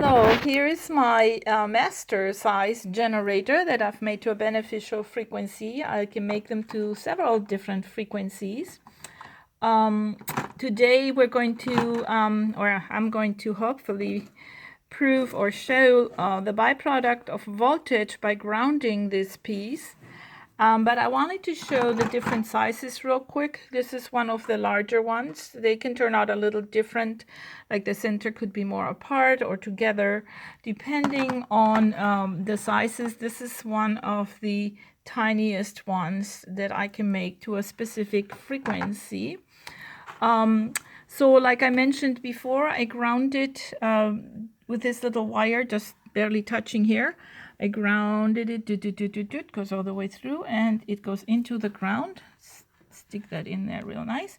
So here is my master size generator that I've made to a beneficial frequency. I can make them to several different frequencies. Today we're going to, or I'm going to hopefully prove or show the byproduct of voltage by grounding this piece. But I wanted to show the different sizes real quick. This is one of the larger ones. They can turn out a little different, like the center could be more apart or together, depending on the sizes. This is one of the tiniest ones that I can make to a specific frequency. So like I mentioned before, I ground it with this little wire, just barely touching here. I grounded it, goes all the way through, and it goes into the ground. Stick that in there real nice.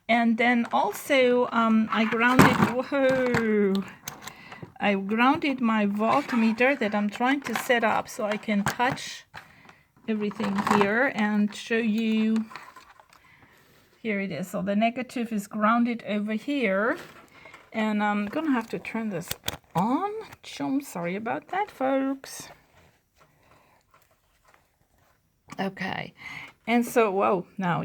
And then also I grounded my voltmeter that I'm trying to set up so I can touch everything here and show you. Here it is. So the negative is grounded over here. And I'm gonna have to turn this on. I'm sorry about that, folks. Okay, and so, whoa, now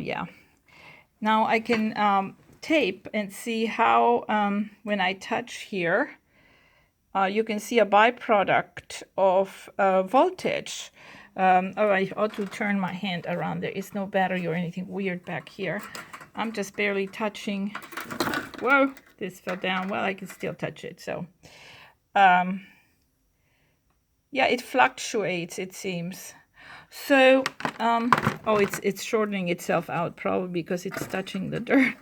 I can tape and see how when I touch here, you can see a byproduct of voltage. Oh, I ought to turn my hand around. There is no battery or anything weird back here. I'm just barely touching. Whoa, this fell down. Well, I can still touch it. So, yeah, it fluctuates, it seems. So, oh, it's shortening itself out probably because it's touching the dirt.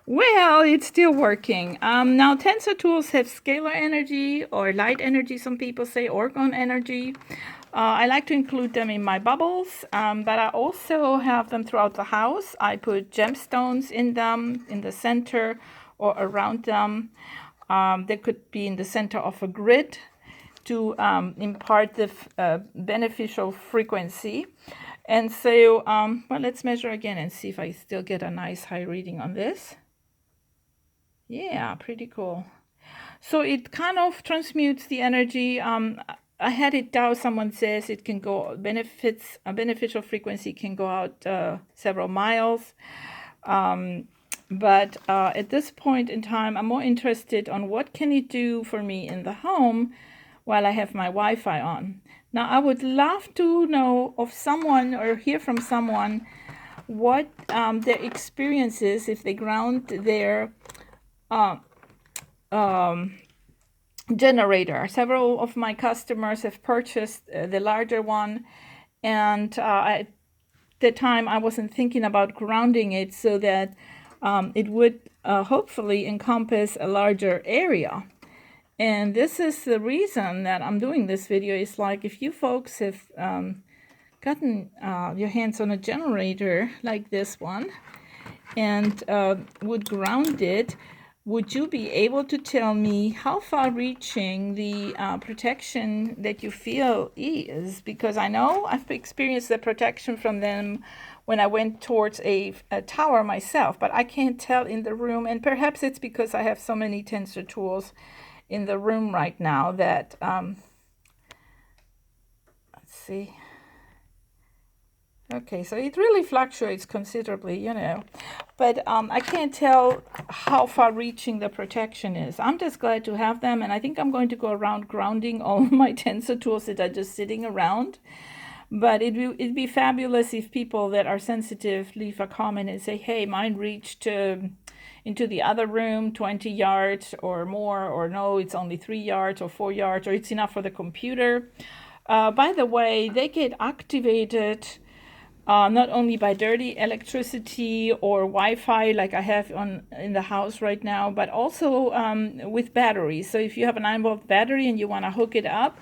Well, it's still working. Now, tensor tools have scalar energy or light energy, some people say orgone energy. I like to include them in my bubbles, but I also have them throughout the house. I put gemstones in them, in the center or around them. They could be in the center of a grid to impart the beneficial frequency. And so, well, let's measure again and see if I still get a nice high reading on this. Yeah, pretty cool. So it kind of transmutes the energy. I had it down. Someone says it can go a beneficial frequency can go out several miles. But at this point in time, I'm more interested on what can it do for me in the home while I have my Wi-Fi on. Now, I would love to know of someone or hear from someone what their experience is if they ground their generator. Several of my customers have purchased the larger one, and at the time I wasn't thinking about grounding it so that it would hopefully encompass a larger area. And this is the reason that I'm doing this video. Is like if you folks have gotten your hands on a generator like this one and would ground it, would you be able to tell me how far-reaching the protection that you feel is? Because I know I've experienced the protection from them when I went towards a tower myself, but I can't tell in the room. And perhaps it's because I have so many tensor tools in the room right now that, let's see. Okay, so it really fluctuates considerably, you know, but I can't tell how far-reaching the protection is. I'm just glad to have them, and I think I'm going to go around grounding all my tensor tools that are just sitting around. But it'd be fabulous if people that are sensitive leave a comment and say, hey, mine reached into the other room 20 yards or more, or no, it's only 3 yards or 4 yards, or it's enough for the computer. By the way, they get activated not only by dirty electricity or Wi-Fi like I have in the house right now, but also with batteries. So if you have a 9-volt battery and you want to hook it up,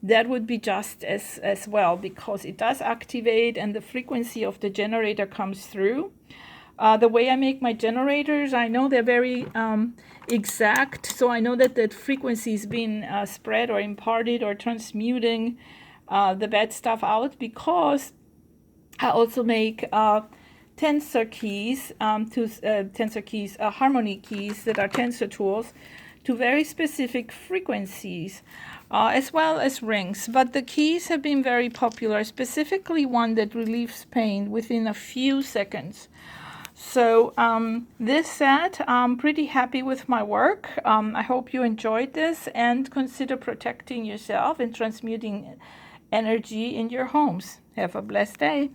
that would be just as well, because it does activate and the frequency of the generator comes through. The way I make my generators, I know they're very exact, so I know that that frequency is being spread or imparted or transmuting the bad stuff out, because I also make tensor keys, harmony keys that are tensor tools to very specific frequencies, as well as rings. But the keys have been very popular, specifically one that relieves pain within a few seconds. So this set, I'm pretty happy with my work. I hope you enjoyed this, and consider protecting yourself and transmuting energy in your homes. Have a blessed day.